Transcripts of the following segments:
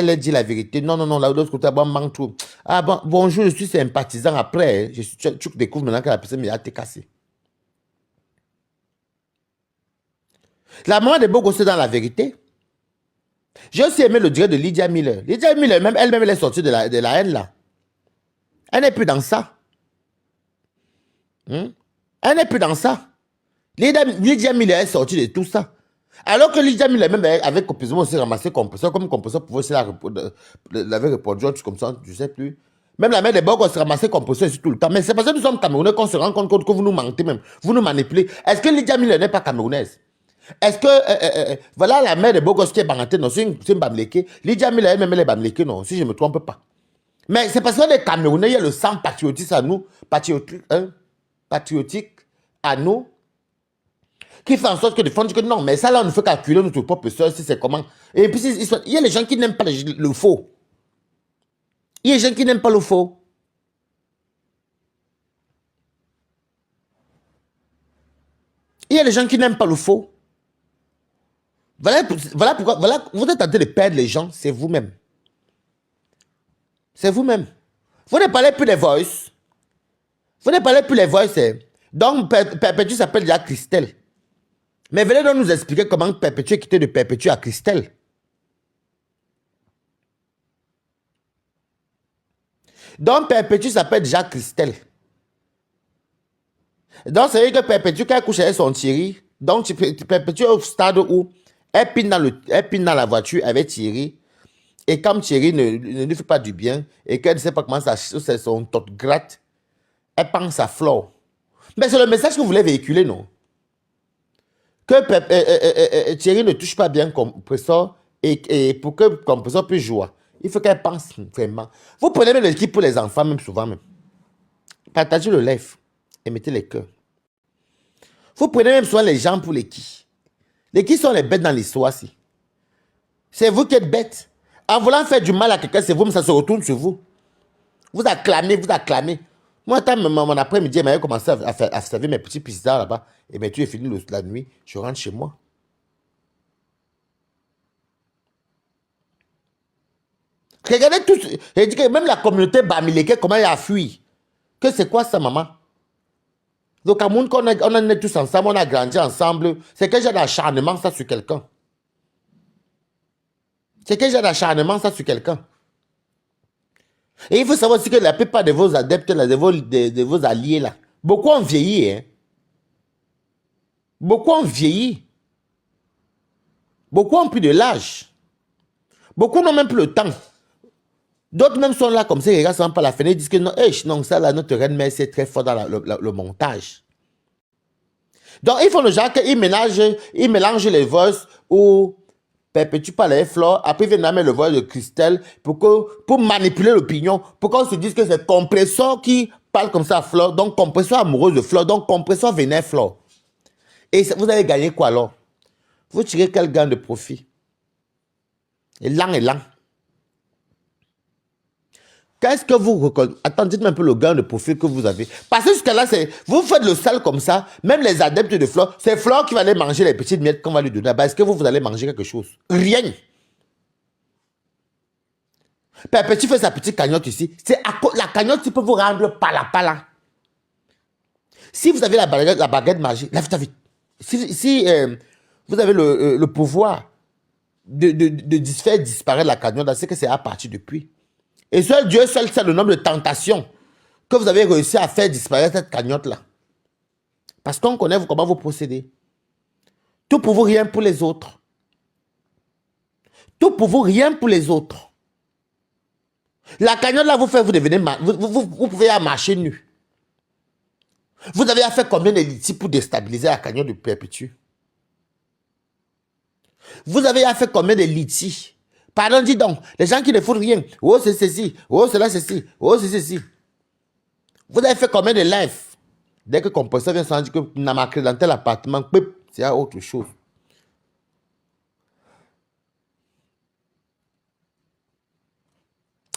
Elle a dit la vérité. Non, non, non, là, de l'autre côté, bon, manque tout. Ah bon, bonjour, je suis sympathisant. Après, tu découvres maintenant que la personne a été cassée. La maman de Bogo, c'est dans la vérité. J'ai aussi aimé le direct de Lydia Miller. Lydia Miller, même, elle-même, elle est sortie de la haine, là. Elle n'est plus dans ça. Elle n'est plus dans ça. Lydia Miller est sortie de tout ça. Alors que Lydia Miller, même avec Composition, aussi ramassé Composition, comme Composition pouvait aussi l'avait répondu, comme ça, je ne sais plus. Même la mère des Borgos se ramassait Composition ici tout le temps. Mais c'est parce que nous sommes Camerounais qu'on se rend compte que vous nous mentez même. Vous nous manipulez. Est-ce que Lydia Miller n'est pas camerounaise? Est-ce que, voilà la mère de Bogos qui est bangatée, non, c'est une Bamleke. Lydia Miller, elle-même, elle est Bamleke, non, si je ne me trompe pas. Mais c'est parce qu'on est Camerounais, il y a le sang patriotique à nous, patriotique à nous, qui fait en sorte que défendre que non, mais ça là, on ne fait calculer notre propre soeur, si c'est comment. Et puis, il y a les gens qui n'aiment pas le faux. Il y a les gens qui n'aiment pas le faux. Il y a les gens qui n'aiment pas le faux. Voilà pourquoi, voilà, vous êtes en train de perdre les gens, c'est vous-même. C'est vous-même. Vous ne parlez plus des voices. Vous ne parlez plus les voices. Donc, Perpétue s'appelle déjà Christelle. Mais venez donc nous expliquer comment Perpétue est quitté de Perpétue à Christelle. Donc, Perpétue s'appelle déjà Christelle. Donc, c'est vrai que Perpétue, quand elle couche avec son Thierry, donc Perpétue est au stade où elle pine dans la voiture avec Thierry. Et comme Thierry ne lui fait pas du bien, et qu'elle ne sait pas comment ça, c'est son tot gratte, elle pense à Flore. Mais c'est le message que vous voulez véhiculer, non? Que Thierry ne touche pas bien Compressor, et pour que Compressor puisse jouer, il faut qu'elle pense vraiment. Vous prenez même l'équipe pour les enfants, même souvent même. Partagez le live et mettez les cœurs. Vous prenez même souvent les gens pour les qui. Les qui sont les bêtes dans l'histoire, si. C'est vous qui êtes bêtes. En voulant faire du mal à quelqu'un, c'est vous, mais ça se retourne sur vous. Vous acclamez, vous acclamez. Moi, mon après-midi, j'ai commencé à servir mes petits pizzas là-bas. Et bien, tu es fini la nuit, je rentre chez moi. Regardez tous. Je dis que même la communauté Bamileke, comment elle a fui. Que c'est quoi ça, maman? Le Cameroun, on est tous ensemble, on a grandi ensemble. C'est que j'ai d'acharnement ça sur quelqu'un. C'est que j'ai d'acharnement ça sur quelqu'un. Et il faut savoir aussi que la plupart de vos adeptes, là, de vos alliés, là, beaucoup ont vieilli. Hein? Beaucoup ont vieilli. Beaucoup ont pris de l'âge. Beaucoup n'ont même plus le temps. D'autres même sont là comme ça, ils regardent par la fenêtre, ils disent que non, non ça là, notre reine mère, c'est très fort dans le montage. Donc, ils font le genre qu'ils mélangent les voices ou Perpétue par les fleurs, après ils viennent mettre le voix de Christelle pour manipuler l'opinion, pour qu'on se dise que c'est Compressor qui parle comme ça à Flore, donc Compressor amoureuse de Flore, donc Compressor vénère Flore. Et vous allez gagner quoi alors? Vous tirez quel gain de profit? Et lent. Qu'est-ce que vous reconnaissez? Attends, dites-moi un peu le gain de profit que vous avez. Parce que jusqu'à là, vous faites le sale comme ça, même les adeptes de Flore, c'est Flore qui va aller manger les petites miettes qu'on va lui donner. Est-ce que vous allez manger quelque chose? Rien. Perpétue fait sa petite cagnotte ici. La cagnotte qui peut vous rendre pala. Si vous avez la baguette magique, la vite. Si vous avez le pouvoir de faire disparaître la cagnotte, c'est que c'est à partir depuis. Et seul Dieu seul sait le nombre de tentations que vous avez réussi à faire disparaître cette cagnotte-là. Parce qu'on connaît comment vous procédez. Tout pour vous, rien pour les autres. Tout pour vous, rien pour les autres. La cagnotte-là vous fait, vous devenez, vous pouvez marcher nu. Vous avez à faire combien de litiges pour déstabiliser la cagnotte de Perpétue? Vous avez à faire combien de litiges? Pardon, dis donc, les gens qui ne font rien. Oh, c'est ceci. Oh, c'est là, ceci. Oh, c'est ceci. Vous avez fait combien de lives? Dès que Compressor vient s'en dire que n'a marqué dans tel appartement, c'est autre chose.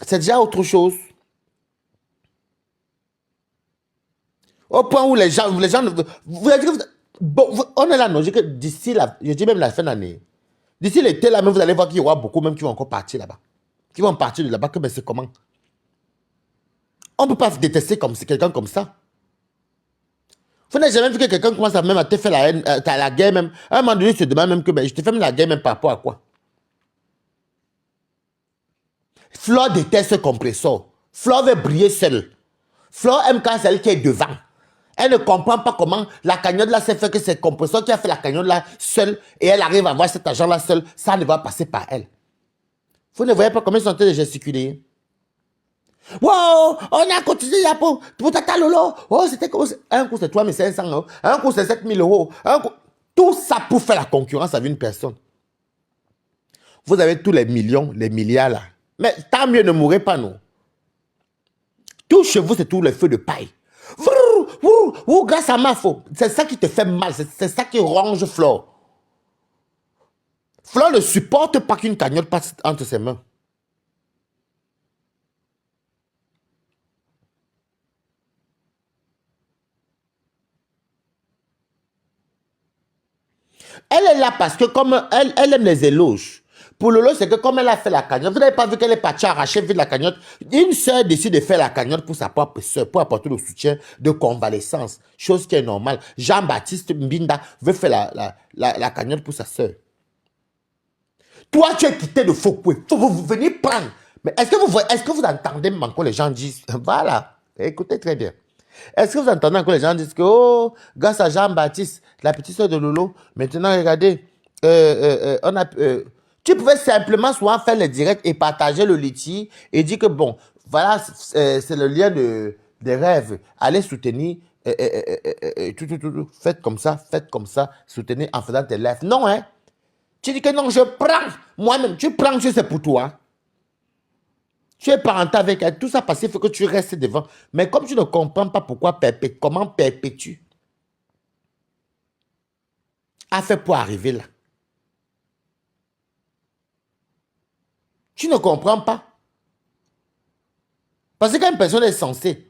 C'est déjà autre chose. Au point où les gens vous on est là, non, d'ici je dis même la fin d'année. D'ici l'été, là, vous allez voir qu'il y aura beaucoup même qui vont encore partir là-bas. qui vont partir de là-bas, que mais c'est comment? On ne peut pas détester comme quelqu'un comme ça. Vous n'avez jamais vu que quelqu'un commence à même à te faire la haine, à la guerre même. À un moment donné, tu te demandes même que ben, je te fais même la guerre même par rapport à quoi? Flore déteste ce compresseur. Flore veut briller seule. Flore aime quand c'est elle qui est devant. Elle ne comprend pas comment la cagnotte là s'est fait que c'est le compresseur qui a fait la cagnotte là seule et elle arrive à avoir cet argent là seule. Ça ne va passer par elle. Vous ne voyez pas comment ils sont en train de gesticuler? Wow, on a cotisé pour Tata Lolo. Oh, c'était comme un coup c'est 3500 euros. Un coup c'est 7000 euros. Tout ça pour faire la concurrence avec une personne. Vous avez tous les millions, les milliards là. Mais tant mieux, ne mourrez pas, non. Tout chez vous, c'est tout le feu de paille. Grâce à ma faute. C'est ça qui te fait mal. C'est ça qui ronge Flore. Flore ne supporte pas qu'une cagnotte passe entre ses mains. Elle est là parce que comme elle aime les éloges. Pour Lolo, c'est que comme elle a fait la cagnotte, vous n'avez pas vu qu'elle est partie arracher vite la cagnotte. Une sœur décide de faire la cagnotte pour sa propre sœur, pour apporter le soutien de convalescence. Chose qui est normale. Jean-Baptiste Mbinda veut faire la cagnotte pour sa sœur. Toi, tu es quitté de Fokoué. Vous venez prendre. Mais est-ce que vous entendez quand les gens disent, voilà, écoutez très bien. Est-ce que vous entendez quand les gens disent que, oh, grâce à Jean-Baptiste, la petite soeur de Lolo, maintenant, regardez, tu pouvais simplement souvent faire les directs et partager le litige et dire que, bon, voilà, c'est le lien des rêves. Allez soutenir, faites comme ça, soutenir en faisant tes lives. Non, hein. Tu dis que non, je prends. Moi-même, tu prends, tu sais pour toi. Tu es parenté avec elle. Tout ça parce qu'il faut que tu restes devant. Mais comme tu ne comprends pas pourquoi comment perpétue a fait pour arriver là. Tu ne comprends pas. Parce que quand une personne est censée,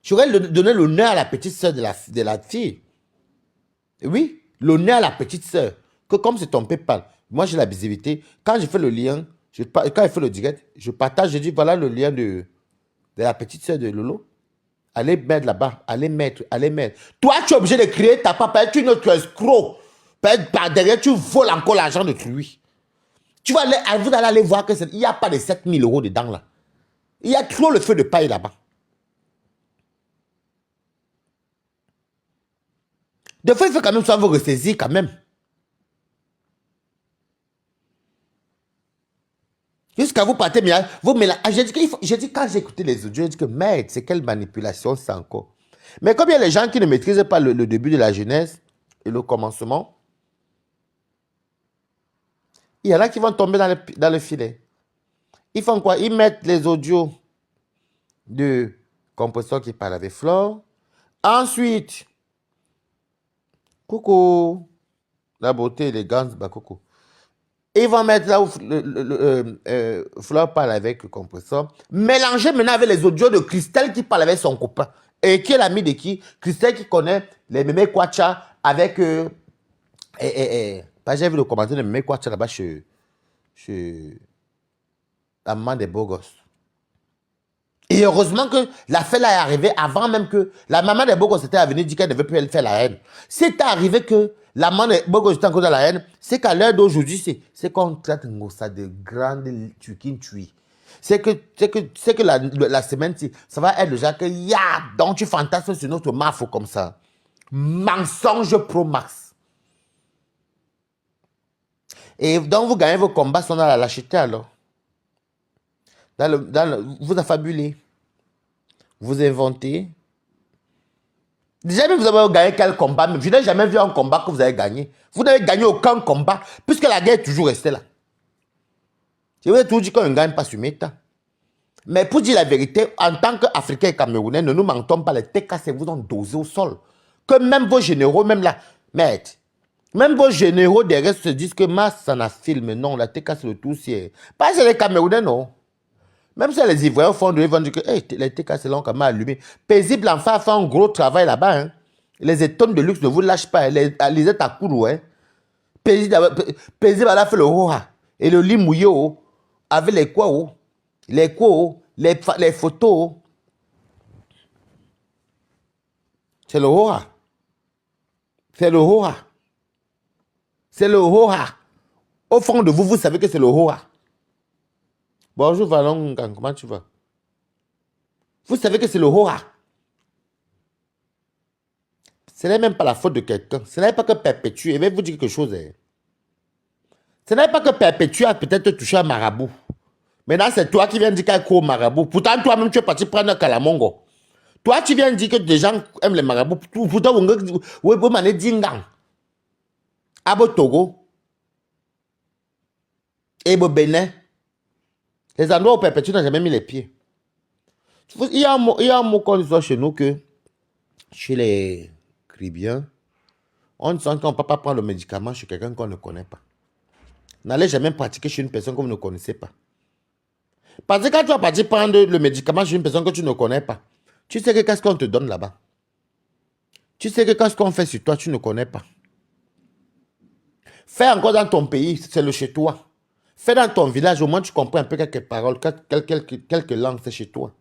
tu aurais donné l'honneur à la petite soeur de la fille. Oui, l'honneur à la petite soeur. Que comme c'est ton PayPal, moi j'ai la visibilité. Quand je fais le lien, quand il fait le direct, je partage, je dis voilà le lien de la petite soeur de Lolo. Allez mettre là-bas, allez mettre. Toi, tu es obligé de créer ta papa, tu es notre escroc. Par derrière, tu voles encore l'argent de lui. Vous allez aller voir qu'il n'y a pas de 7000 euros dedans là. Il y a trop le feu de paille là-bas. Des fois, il faut quand même vous ressaisir quand même. Jusqu'à vous partez, vous mélangez. J'ai dit quand j'ai écouté les audios, j'ai dit que merde, c'est quelle manipulation c'est encore. Mais comme il y a les gens qui ne maîtrisent pas le début de la jeunesse et le commencement, il y en a qui vont tomber dans le filet. Ils font quoi? Ils mettent les audios de compresseur qui parle avec Flore. Ensuite, coucou, la beauté, élégance, bah coucou. Ils vont mettre là où Flore parle avec le compresseur. Mélanger maintenant avec les audios de Christelle qui parle avec son copain. Et qui est l'ami de qui? Christelle qui connaît les mémés Kwacha avec... j'ai vu le commentaire de mémés Kwacha là-bas chez la maman des beaux gosses. Et heureusement que l'affaire là est arrivée avant même que la maman des beaux gosses était venue dire qu'elle ne devait plus faire la haine. C'est arrivé que la maman des beaux gosses était encore dans la haine. C'est qu'à l'heure d'aujourd'hui, c'est qu'on traite ça de grande tuerie. C'est que la semaine, ça va être déjà que donc tu fantasmes sur notre mafo comme ça. Mensonge pro max. Et donc vous gagnez vos combats sont dans la lâcheté alors. Vous affabulez. Vous inventez. Déjà, vous avez gagné quel combat? Mais je n'ai jamais vu un combat que vous avez gagné. Vous n'avez gagné aucun combat, puisque la guerre est toujours restée là. Je vous ai toujours dit qu'on ne gagne pas sur Meta. Mais pour dire la vérité, en tant qu'Africains et Camerounais, ne nous mentons pas, les TKC vous ont dosé au sol. Que même vos généraux, même là, merde. Même vos généraux derrière se disent que Mars, ça n'a filmé. Non, la TKC le tout, c'est. Pas chez les Camerounais, non. Même si les Ivoiriens au fond de ils vont dire que hey, les TKC l'ont quand même allumé. Paisible enfin fait un gros travail là-bas. Hein. Les étonnes de luxe ne vous lâchent pas. Les êtes à coudre. Hein. Paisible a fait le roha. Et le lit mouillé avec les quoi. les cours, les photos. C'est le Hora. C'est le Hora. C'est le Hora. Au fond de vous, vous savez que c'est le Hora. Bonjour Valon, comment tu vas? Vous savez que c'est le Hora. Ce n'est même pas la faute de quelqu'un. Ce n'est pas que Perpétue. Je vais vous dire quelque chose. Ce n'est pas que Perpétue a peut-être touché un marabout. Maintenant, c'est toi qui viens dire qu'elle court au marabout. Pourtant, toi-même, tu es parti prendre un calamongo. Toi, tu viens dire que des gens aiment les marabouts. Pourtant, vous m'avez dit Abo Togo. Et au Bénin. Les endroits où Perpétue n'a jamais mis les pieds. Il y a un mot qu'on dit chez nous que chez les Caribéens, on sent qu'on ne peut pas prendre le médicament chez quelqu'un qu'on ne connaît pas. N'allez jamais pratiquer chez une personne que vous ne connaissez pas. Parce que quand tu vas partir prendre le médicament chez une personne que tu ne connais pas, tu sais que qu'est-ce qu'on te donne là-bas. Tu sais que qu'est-ce qu'on fait sur toi, tu ne connais pas. Fais encore dans ton pays, c'est le chez toi. Fais dans ton village, au moins tu comprends un peu quelques paroles, quelques langues, c'est chez toi.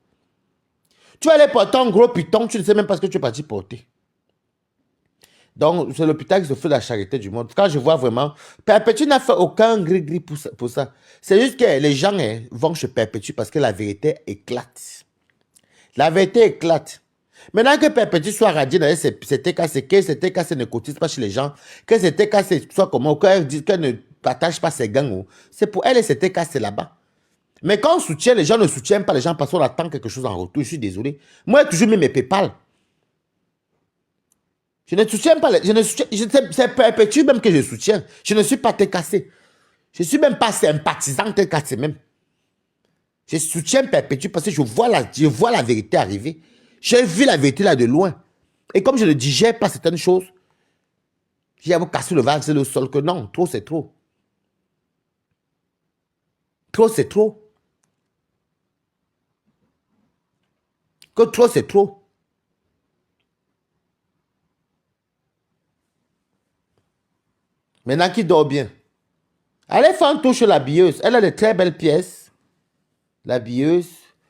Tu vas aller porter un gros piton, tu ne sais même pas ce que tu es parti porter. Donc, c'est l'hôpital qui se fait la charité du monde. Quand je vois vraiment, Perpétue n'a fait aucun gris-gris pour ça. C'est juste que les gens vont chez Perpétue parce que la vérité éclate. La vérité éclate. Maintenant que Perpétue soit radiée dans ses TKC, que ses TKC ne cotise pas chez les gens, que ses TKC soit comment, qu'elle ne partage pas ses gangs, c'est pour elle et ses TKC là-bas. Mais quand on soutient, les gens ne soutiennent pas les gens parce qu'on attend quelque chose en retour. Je suis désolé. Moi, j'ai toujours mis mes PayPal. Je ne soutiens pas, c'est Perpétue même que je soutiens. Je ne suis pas TKC. Je ne suis même pas sympathisant TKC même. Je soutiens Perpétue parce que je vois la vérité arriver. J'ai vu la vérité là de loin. Et comme je ne digère pas certaines choses, j'ai à vous casser le vase, c'est le sol que non, trop c'est trop. Trop c'est trop. Que trop c'est trop. Maintenant qui dort bien. Allez faire un tour chez la billeuse. Elle a de très belles pièces. La billeuse.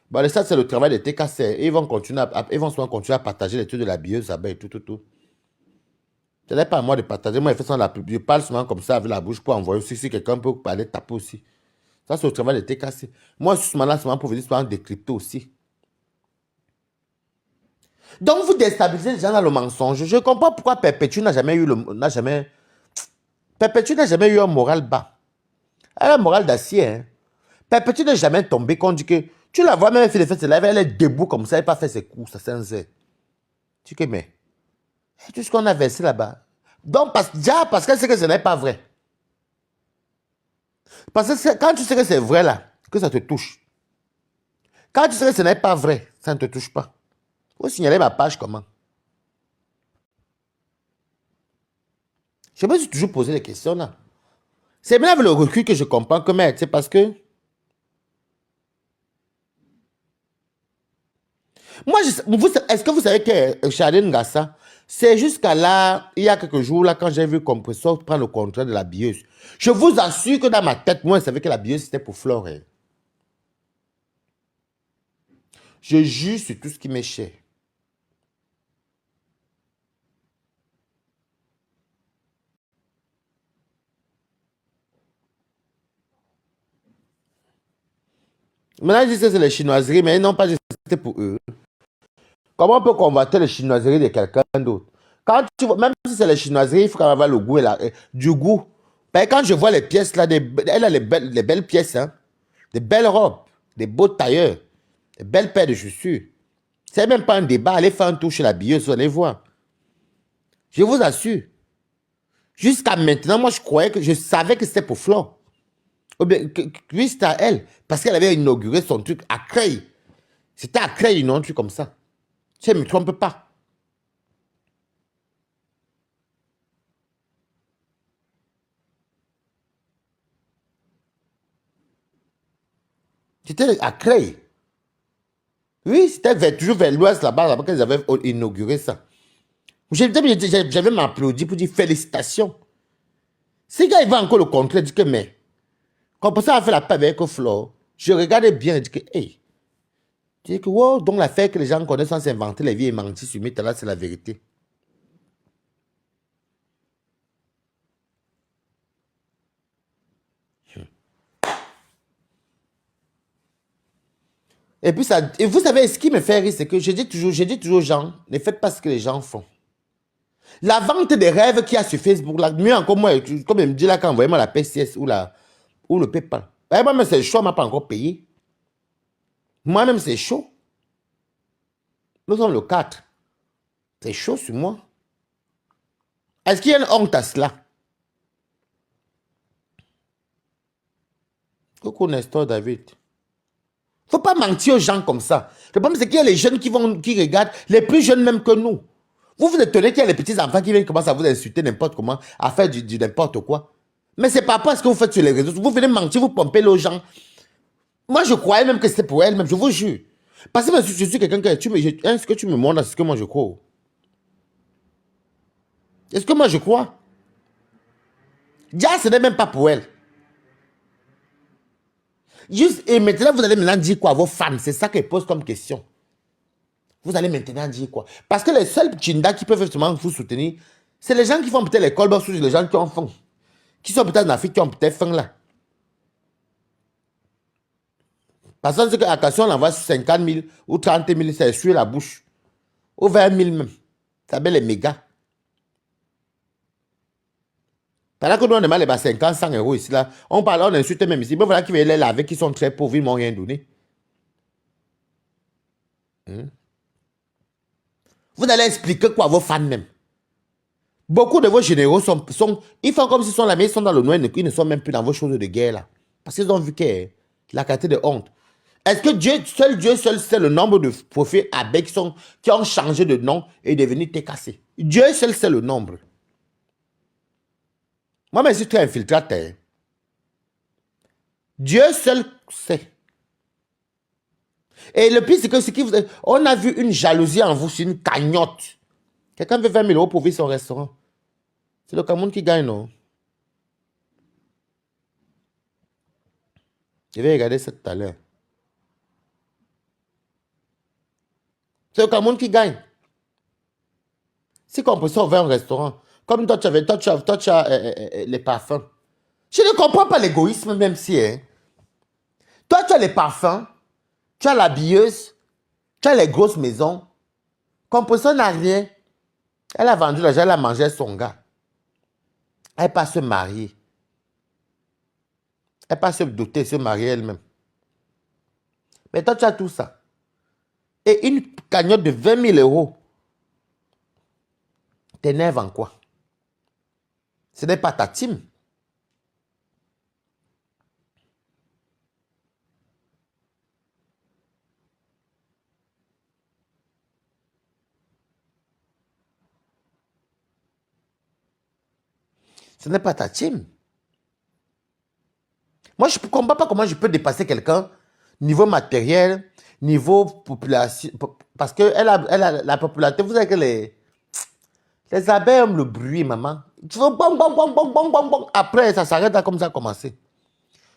Bon, ça, c'est le travail de TKC. Ils vont souvent continuer à partager les trucs de la billeuse là-bas et tout. Ce n'est pas à moi de partager. Moi, je fais ça dans la pub. Je parle souvent comme ça avec la bouche pour envoyer aussi. Si quelqu'un peut parler, taper aussi. Ça, c'est le travail de TKC. Moi, je suis souvent là pour venir souvent décrypter aussi. Donc, vous déstabilisez les gens dans le mensonge. Je comprends pourquoi Perpétue n'a jamais eu Perpétue n'a jamais eu un moral bas. Elle a un moral d'acier. Hein. Perpétue n'est jamais tombé. Qu'on dit que tu la vois même faire les fesses, elle est debout comme ça, elle n'a pas fait ses coups, ça c'est. Tu dis que mais tout ce qu'on a versé là-bas. Donc, parce qu'elle sait que ce n'est pas vrai. Parce que quand tu sais que c'est vrai là, que ça te touche. Quand tu sais que ce n'est pas vrai, ça ne te touche pas. Vous signalez ma page comment? Je me suis toujours posé des questions là. C'est bien avec le recul que je comprends que mec, c'est parce que moi, est-ce que vous savez que Charlene Ngassa, c'est jusqu'à là, il y a quelques jours, là, quand j'ai vu Compressor prendre le contrôle de la billeuse. Je vous assure que dans ma tête, moi, je savais que la billeuse, c'était pour Flore. Hein. Je jure sur tout ce qui m'est cher. Maintenant, je dis que c'est les chinoiseries, mais ils n'ont pas dit que c'était pour eux. Comment on peut convoiter les chinoiseries de quelqu'un d'autre? Quand tu vois, même si c'est les chinoiseries, il faut quand même avoir le goût du goût. Ben, quand je vois les pièces là, elle a les belles pièces, hein, des belles robes, des beaux tailleurs, des belles paires de chaussures. C'est même pas un débat. Allez faire un tour chez la billeuse, vous allez voir. Je vous assure. Jusqu'à maintenant, moi, je savais que c'était pour Flore. Ou bien, oui, c'était à elle. Parce qu'elle avait inauguré son truc à Creil. C'était à Creil, non, un truc comme ça. Je ne me trompe pas. C'était à Creil. Oui, c'était toujours vers l'ouest là-bas qu'ils avaient inauguré ça. J'avais m'applaudi pour dire félicitations. Si gars, il va encore le contrer, dit que mais, comme ça, a fait la paix avec Flo, Je regardais bien et dis que, hey, tu dis que, wow, donc l'affaire que les gens connaissent sans s'inventer les vies et mentir sur Meta, c'est la vérité. Et puis ça, et vous savez, ce qui me fait rire, c'est que je dis toujours aux gens, ne faites pas ce que les gens font. La vente des rêves qu'il y a sur Facebook, là, mieux encore moi, comme il me dit là, quand envoyez-moi la PCS ou le PayPal. Moi-même, c'est chaud, on m'a pas encore payé. Moi-même, c'est chaud. Nous sommes le 4. C'est chaud sur moi. Est-ce qu'il y a une honte à cela? Coucou Nestor David. Faut pas mentir aux gens comme ça. Le problème, c'est qu'il y a les jeunes qui regardent, les plus jeunes même que nous. Vous vous étonnez qu'il y a les petits enfants qui viennent commencer à vous insulter n'importe comment, à faire du n'importe quoi. Mais c'est pas parce que vous faites sur les réseaux. Vous venez mentir, vous pompez aux gens. Moi, je croyais même que c'était pour elle-même, je vous jure. Parce que je suis quelqu'un que est-ce que tu me montres ce que moi je crois? Est-ce que moi je crois? Déjà, ce n'est même pas pour elle. Juste, et maintenant, vous allez maintenant dire quoi à vos fans? C'est ça qu'elle pose comme question. Vous allez maintenant dire quoi? Parce que les seuls chindas qui peuvent justement vous soutenir, c'est les gens qui font peut-être les colbox ou les gens qui en font. Qui sont peut-être en Afrique, qui ont peut-être faim là. Parce que c'est attention, on envoie 50 000 ou 30 000, c'est sur la bouche. Ou 20 000 même. Ça s'appelle les mégas. Pendant que nous, on demande les 50, 100 euros ici, là, on parle, on insulte même ici. Mais voilà qui veulent les laver, qui sont très pauvres, ils m'ont rien donné. Vous allez expliquer quoi à vos fans même. Beaucoup de vos généraux ils font comme s'ils sont là, mais ils sont dans le noir, ils ne sont même plus dans vos choses de guerre là. Parce qu'ils ont vu que la qualité de honte. Est-ce que Dieu seul sait le nombre de prophètes abbés qui ont changé de nom et devenus TKC? Dieu seul sait le nombre. Moi, je suis très infiltrateur. Dieu seul sait. Et le pire, c'est que on a vu une jalousie en vous sur une cagnotte. Quelqu'un veut 20 000 euros pour vivre son restaurant. C'est le Cameroun qui gagne, non? Je vais regarder ça tout à l'heure. C'est le Cameroun qui gagne. Si Compression ouvert un restaurant, comme toi, tu as les parfums. Je ne comprends pas l'égoïsme, même si. Hein. Toi, tu as les parfums, tu as la billeuse, tu as les grosses maisons. Compression n'a rien. Elle a vendu l'argent, elle a mangé son gars. Elle ne peut pas se marier. Elle ne peut pas se doter, se marier elle-même. Mais toi, tu as tout ça. Et une cagnotte de 20 000 euros. T'énerves en quoi? Ce n'est pas ta team. Ce n'est pas ta team. Moi, je ne comprends pas comment je peux dépasser quelqu'un niveau matériel, niveau population. Parce que la popularité, vous savez que les abeilles aiment le bruit, maman. Tu veux bon, bon, bon, bon, bon, bon, bon. Après, ça s'arrête là comme ça a commencé.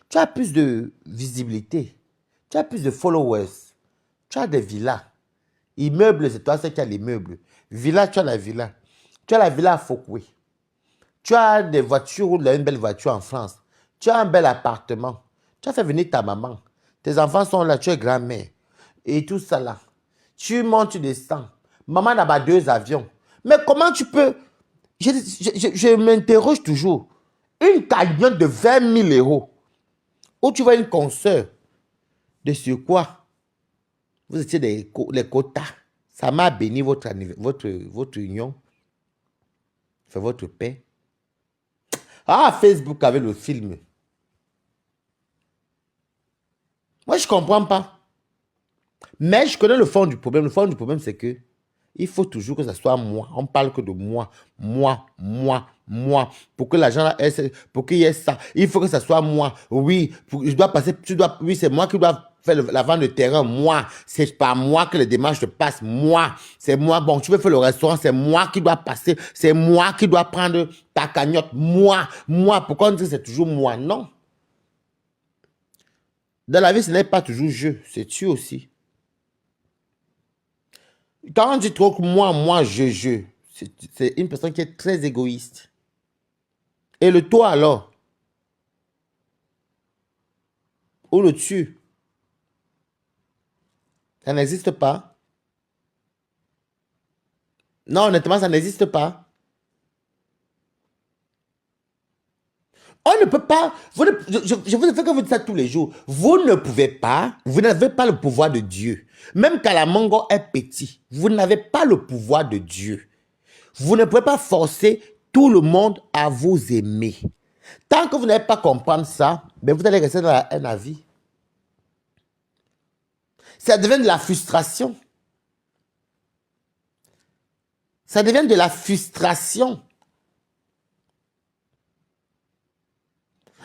Tu as plus de visibilité. Tu as plus de followers. Tu as des villas. Immeubles, c'est toi, c'est qui a l'immeuble. Villa, tu as la villa. Tu as la villa à Fokwe. Tu as des voitures ou une belle voiture en France. Tu as un bel appartement. Tu as fait venir ta maman. Tes enfants sont là, tu es grand-mère. Et tout ça là. Tu montes, tu descends. Maman n'a pas 2 avions. Mais comment tu peux... Je m'interroge toujours. Une cagnotte de 20 000 euros. Où tu vois une consoeur. De sur quoi? Vous étiez les quotas. Ça m'a béni votre union. Fait votre paix. Ah, Facebook avait le film. Moi, je ne comprends pas. Mais je connais le fond du problème. Le fond du problème, c'est que il faut toujours que ce soit moi. On parle que de moi. Moi, moi, moi. Pour que l'argent, pour qu'il y ait ça, il faut que ce soit moi. Oui, je dois passer, oui, c'est moi qui dois faire la vente de terrain. Moi, c'est pas moi que les démarches se passent. Moi, c'est moi. Bon, tu veux faire le restaurant, c'est moi qui dois passer. C'est moi qui dois prendre ta cagnotte. Moi. Pourquoi on dit que c'est toujours moi? Non. Dans la vie, ce n'est pas toujours je, c'est tu aussi. Quand on dit trop que moi, je, c'est une personne qui est très égoïste. Et le toi alors? Ou le tu? Ça n'existe pas. Non, honnêtement, ça n'existe pas. On ne peut pas, je vous fais que vous dites ça tous les jours. Vous ne pouvez pas, vous n'avez pas le pouvoir de Dieu. Même quand la mango est petit, vous n'avez pas le pouvoir de Dieu. Vous ne pouvez pas forcer tout le monde à vous aimer. Tant que vous n'allez pas comprendre ça, ben vous allez rester dans un avis. Ça devient de la frustration. Ça devient de la frustration.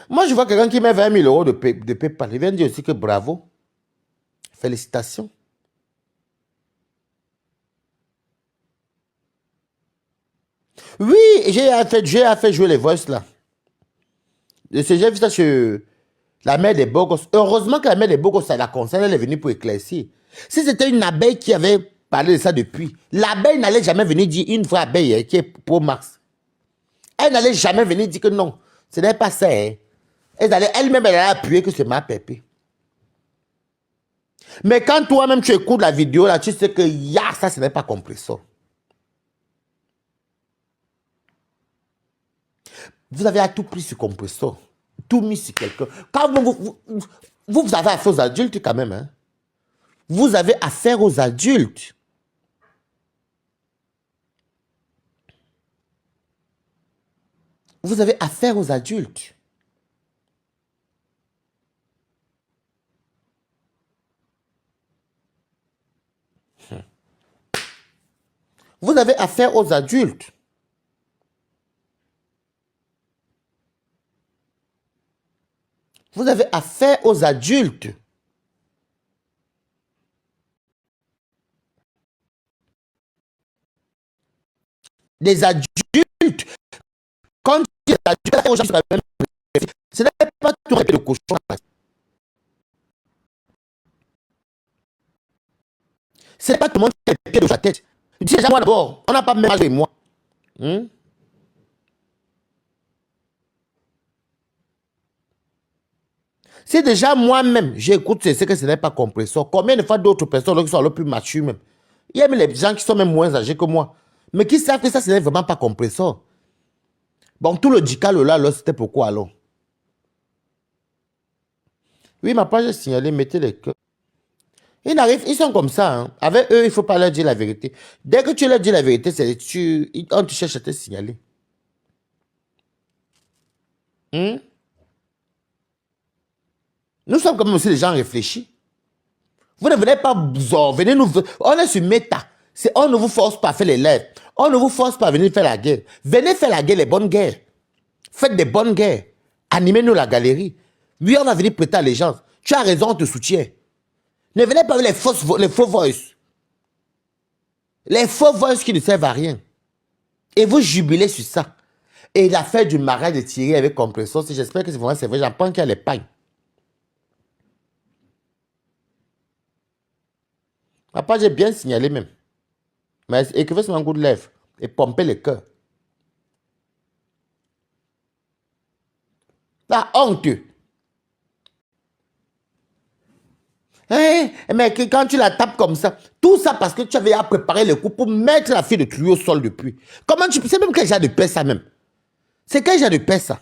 Moi, je vois quelqu'un qui met 20 000 euros de PayPal. Il vient dire aussi que bravo. Félicitations. Oui, j'ai fait jouer les voices là. J'ai vu ça sur la mère des beaux gosses. Heureusement que la mère des beaux gosses, ça la concerne, elle est venue pour éclaircir. Si c'était une abeille qui avait parlé de ça depuis, l'abeille n'allait jamais venir dire une vraie abeille qui est pour Max. Elle n'allait jamais venir dire que non, ce n'est pas ça. Hein. Elle-même, elle allait appuyer que c'est ma pépé. Mais quand toi-même tu écoutes la vidéo, là, tu sais que ça, ce n'est pas compresseur. Vous avez à tout pris sur compresseur. Tout mis sur quelqu'un. Quand vous avez affaire aux adultes quand même. Hein? Vous avez affaire aux adultes. Vous avez affaire aux adultes. Vous avez affaire aux adultes. Vous avez affaire aux adultes. Des adultes. Quand tu es adulte, aux gens sur la même, ce n'est pas tout le cochon. Ce n'est pas tout le monde qui a le pied de sa tête. Dis déjà moi d'abord, on n'a pas même âge que moi. C'est déjà moi-même, j'écoute ce que ce n'est pas compresseur. Combien de fois d'autres personnes qui sont le plus matures même. Il y a même les gens qui sont même moins âgés que moi. Mais qui savent que ça, ce n'est vraiment pas compresseur. Bon, tout le dical là, c'était pourquoi alors? Oui, ma page est signalée, mettez les cœurs. Ils sont comme ça. Hein. Avec eux, il ne faut pas leur dire la vérité. Dès que tu leur dis la vérité, on te cherche à te signaler. Nous sommes comme aussi des gens réfléchis. Vous ne venez pas venez nous... On est sur méta. On ne vous force pas à faire les lèvres. On ne vous force pas à venir faire la guerre. Venez faire la guerre, les bonnes guerres. Faites des bonnes guerres. Animez-nous la galerie. Oui, on va venir prêter allégeance. Tu as raison, on te soutient. Ne venez pas avec les faux voices. Les faux voices qui ne servent à rien. Et vous jubilez sur ça. Et l'affaire du marin de Thierry avec compresseur, j'espère que c'est vrai, j'en pense qu'il y a les pagnes. Après, j'ai bien signalé même. Mais écrivez sur un coup de lèvres et pompez le cœur. La honte. Hein? Mais quand tu la tapes comme ça, tout ça parce que tu avais à préparer le coup pour mettre la fille de tuyau au sol depuis. Comment tu sais même quel genre de paix ça même? C'est quel genre de paix ça?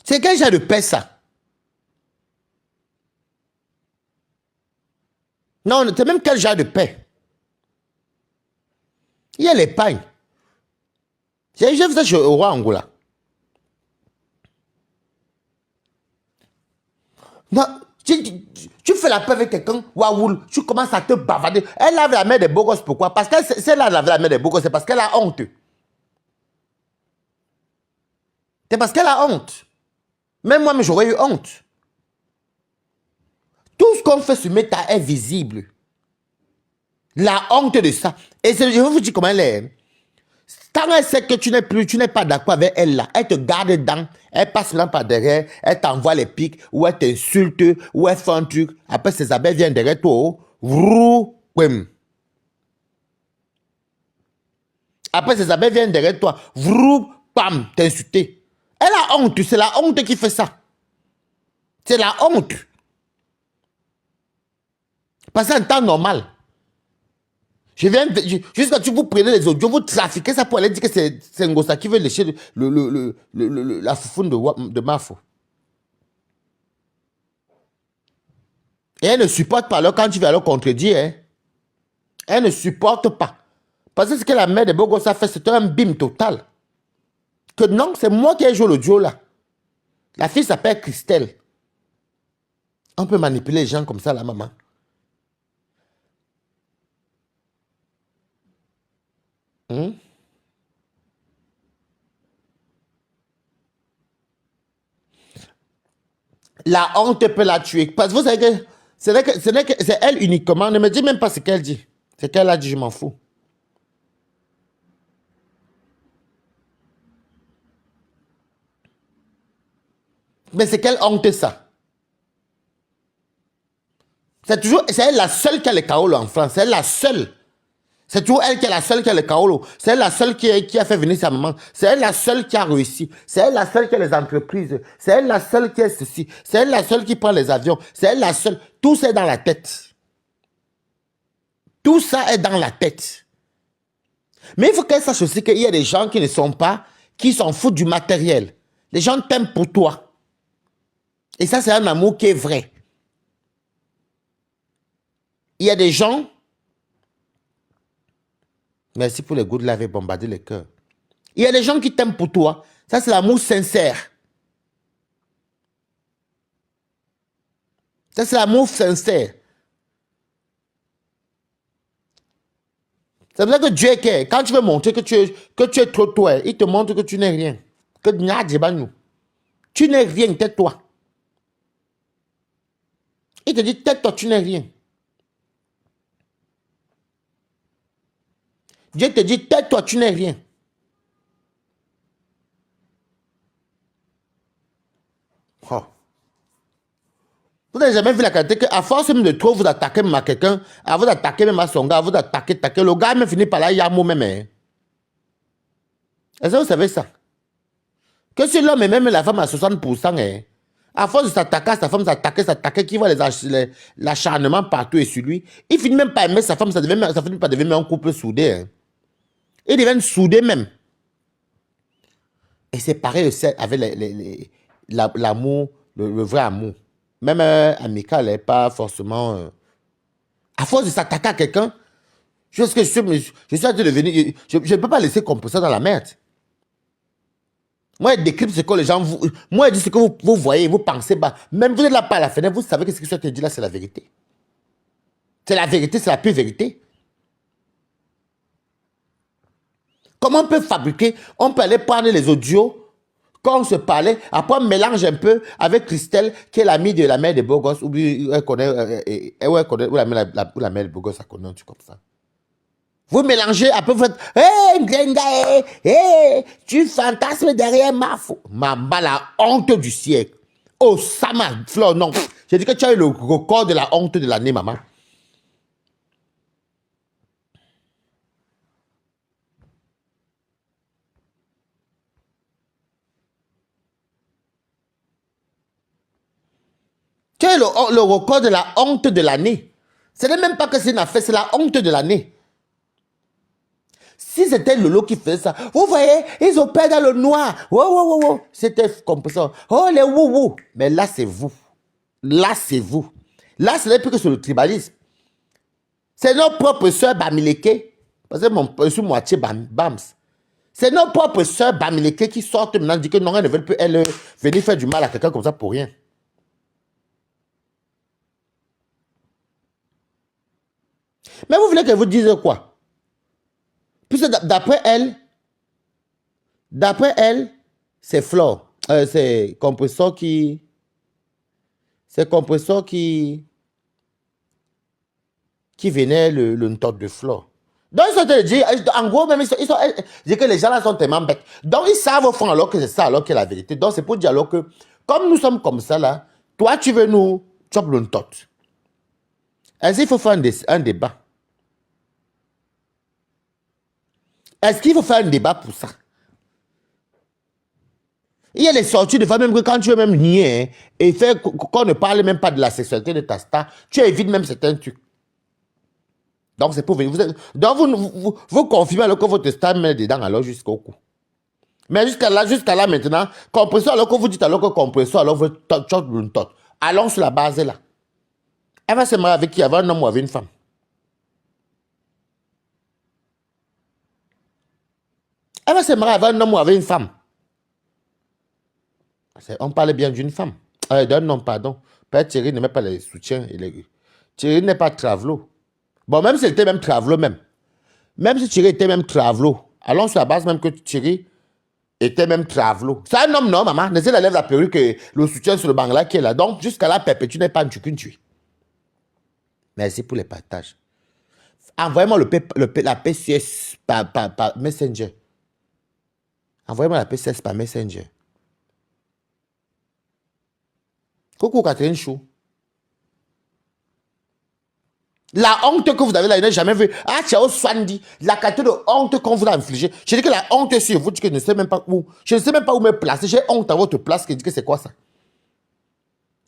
C'est quel genre de paix ça? Non, c'est même quel genre de paix? Il y a les pagnes. J'ai vu ça au roi Angola. Non, tu fais la paix avec quelqu'un, waouh, tu commences à te bavader. Elle lave la main des beaux gosses, pourquoi? Parce que si elle lave la main des beaux gosses, c'est parce qu'elle a honte. C'est parce qu'elle a honte. Même moi, j'aurais eu honte. Tout ce qu'on fait sur Meta est visible. La honte de ça. Et je vais vous dire comment elle est. Quand elle sait que tu n'es pas d'accord avec elle là, elle te garde dedans, elle passe là par derrière, elle t'envoie les pics, ou elle t'insulte, ou elle fait un truc. Après, ses abeilles viennent derrière toi. Vrou, ouem. Après, ses abeilles viennent derrière toi. Vrou, pam, t'insulter. Elle a honte, c'est la honte qui fait ça. C'est la honte. Parce qu'en temps normal, jusqu'à ce que vous prenez les audios, vous trafiquez ça pour aller dire que c'est Ngossa qui veut lécher la foufoune de Mafo. Et elle ne supporte pas. Alors quand tu vas leur contredire, hein, elle ne supporte pas. Parce que ce que la mère de Bogos a fait, c'est un bim total. Que non, c'est moi qui ai joué l'audio là. La fille s'appelle Christelle. On peut manipuler les gens comme ça, la maman. La honte peut la tuer. Parce que vous savez que c'est elle uniquement. Ne me dis même pas ce qu'elle dit. Ce qu'elle a dit, je m'en fous. Mais c'est quelle honte ça? C'est elle la seule qui a le kaolo en France. C'est elle la seule. C'est toujours elle qui est la seule qui a le kaolo. C'est elle la seule qui a fait venir sa maman. C'est elle la seule qui a réussi. C'est elle la seule qui a les entreprises. C'est elle la seule qui est ceci. C'est elle la seule qui prend les avions. C'est elle la seule. Tout ça est dans la tête. Tout ça est dans la tête. Mais il faut qu'elle sache aussi qu'il y a des gens qui ne sont pas, qui s'en foutent du matériel. Les gens t'aiment pour toi. Et ça, c'est un amour qui est vrai. Il y a des gens... Merci pour le goût de laver bombardé le cœur. Il y a des gens qui t'aiment pour toi. Ça, c'est l'amour sincère. Ça, c'est l'amour sincère. C'est pour ça que Dieu est clair. Quand tu veux montrer que tu es trop toi, il te montre que tu n'es rien. Que tu n'es rien, tais-toi. Il te dit, tais-toi, tu n'es rien. Dieu te dit, tais-toi, tu n'es rien. Oh. Vous n'avez jamais vu la qualité qu'à force même de trop vous attaquer même à quelqu'un, à vous attaquer même à son gars, à vous attaquer, le gars même finit par là, il y a un mot même. Hein. Est-ce que vous savez ça? Que si l'homme et même la femme à 60%, hein, à force de s'attaquer à sa femme, s'attaquer, qui voit l'acharnement partout et sur lui, il finit même par aimer sa femme, ça finit par devenir un couple soudé. Hein. Ils deviennent soudés même. Et c'est pareil aussi avec l'amour, le vrai amour. Même amical n'est pas forcément... à force de s'attaquer à quelqu'un, je suis en train de devenir... Je ne peux pas laisser comme ça dans la merde. Moi, je décrypte ce que les gens... moi, je dis ce que vous voyez, vous pensez. Bah, même vous êtes là pas à la fenêtre, vous savez que ce que je te dis là, c'est la vérité. C'est la vérité, c'est la pure vérité. Comment on peut fabriquer? On peut aller prendre les audios... Quand on se parlait, après on mélange un peu avec Christelle, qui est l'amie de la mère de Bogos, ou elle connaît, ou la mère de Bogos, ça connaît un truc comme ça. Vous mélangez, après vous faites, hé, Grenga, hé, tu fantasmes derrière ma fou. Maman, la honte du siècle. Oh, Sama, Fleur, non. J'ai dit que tu as eu le record de la honte de l'année, maman. Tu as eu le record de la honte de l'année. Ce n'est même pas que c'est une affaire, c'est la honte de l'année. Si c'était Lolo qui faisait ça, vous voyez, ils opèrent dans le noir. Wow. C'était comme ça. Oh, les wou. Mais là, c'est vous. Là, c'est vous. Là, ce n'est plus que sur le tribalisme. C'est nos propres sœurs Bamileke. Parce que je suis moitié Bams. C'est nos propres sœurs Bamileke qui sortent maintenant, disent que non, elles ne veulent plus venir faire du mal à quelqu'un comme ça pour rien. Mais vous voulez que vous dise quoi? Puisque d'après elle, c'est Flore. C'est compresseur qui... C'est compresseur qui venait le top de flore. Donc, ils sont te dire, en gros, même, dire que les gens là sont tellement bêtes. Donc, ils savent au fond alors que c'est ça, alors que c'est la vérité. Donc, c'est pour dire alors que, comme nous sommes comme ça là, toi, tu veux nous chop le tot. Est-ce qu'il faut faire un débat? Est-ce qu'il faut faire un débat pour ça? Il y a les sorties de femmes, même que quand tu veux même nier, hein, et faire qu'on ne parle même pas de la sexualité de ta star, tu évites même certains trucs. Donc, c'est pour venir. Donc, vous confirmez alors que votre star met dedans alors jusqu'au cou. Mais jusqu'à là maintenant, compresseur, alors que vous dites alors que compresseur, alors vous tot. Allons sur la base là. Elle va se marier avec qui? Avec un homme ou avec une femme? Elle va se marier avec un homme ou avec une femme? On parle bien d'une femme. D'un homme, pardon. Père Thierry ne met pas les soutiens. Thierry n'est pas travelo. Bon, même s'il était même travelo même. Même si Thierry était même travelo. Allons sur la base même que Thierry était même travelo. C'est un homme, non, maman? N'essaie de lever la perruque et le soutien sur le banc là qui est là. Donc, jusqu'à là, perpétue n'est pas une tuque. Merci pour les partages. Envoyez-moi la PCS par Messenger. Envoyez-moi la PCS par Messenger. Coucou Catherine Chou. La honte que vous avez là, je n'ai jamais vu. Ah, Tchao Swandi, la qualité de honte qu'on vous a infligée. Je dis que la honte est sur vous, que je ne sais même pas où. Je ne sais même pas où me placer. J'ai honte à votre place qui dit que c'est quoi ça?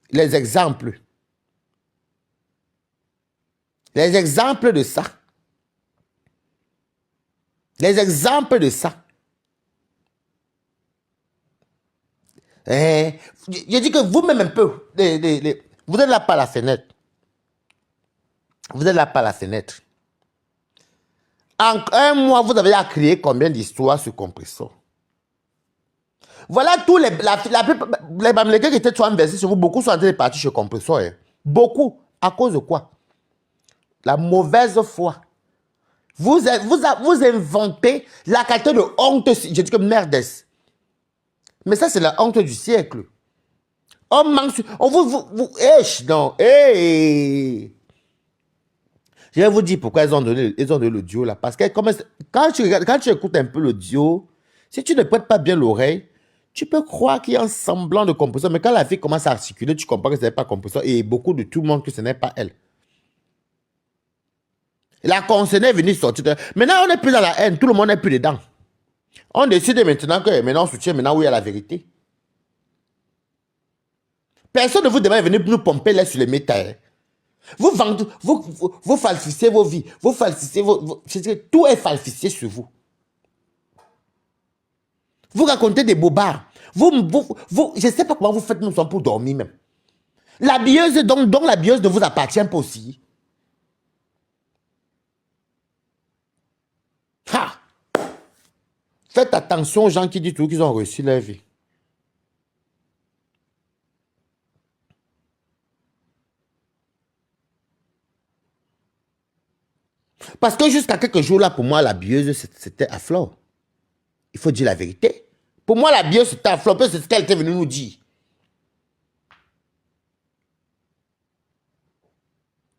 Les exemples. Les exemples de ça. Les exemples de ça. Je dis que vous-même un peu, vous êtes là par la fenêtre. Vous êtes là par la fenêtre. En un mois, vous avez à créer combien d'histoires sur compresseur? Voilà tous les Bamileke qui étaient soit inversés sur vous, beaucoup sont en train de partir chez compresseur. Hein. Beaucoup. À cause de quoi? La mauvaise foi. Vous inventez la qualité de honte. Je dis que merdes. Mais ça, c'est la honte du siècle. On manque sur... non. Hey. Je vais vous dire pourquoi ils ont donné l'audio là. Parce que quand tu écoutes un peu l'audio, si tu ne prêtes pas bien l'oreille, tu peux croire qu'il y a un semblant de compresseur. Mais quand la fille commence à articuler, tu comprends que ce n'est pas compresseur. Et beaucoup de tout le monde que ce n'est pas elle. La concernée est venue sortir. Maintenant, on n'est plus dans la haine. Tout le monde n'est plus dedans. On décide maintenant que maintenant on soutient maintenant où il y a la vérité. Personne ne vous demande de venir nous pomper là sur les métal. Vous vendez, vous falsifiez vos vies. Vous falsifiez tout est falsifié sur vous. Vous racontez des bobards. Je ne sais pas comment vous faites nous sommes pour dormir même. La bieuse, donc la bieuse ne vous appartient pas aussi. Ha! Faites attention aux gens qui disent tout qu'ils ont reçu leur vie. Parce que jusqu'à quelques jours là, pour moi, la bieuse, c'était à flore. Il faut dire la vérité. Pour moi, la bieuse, c'était à flore. C'est ce qu'elle était venue nous dire.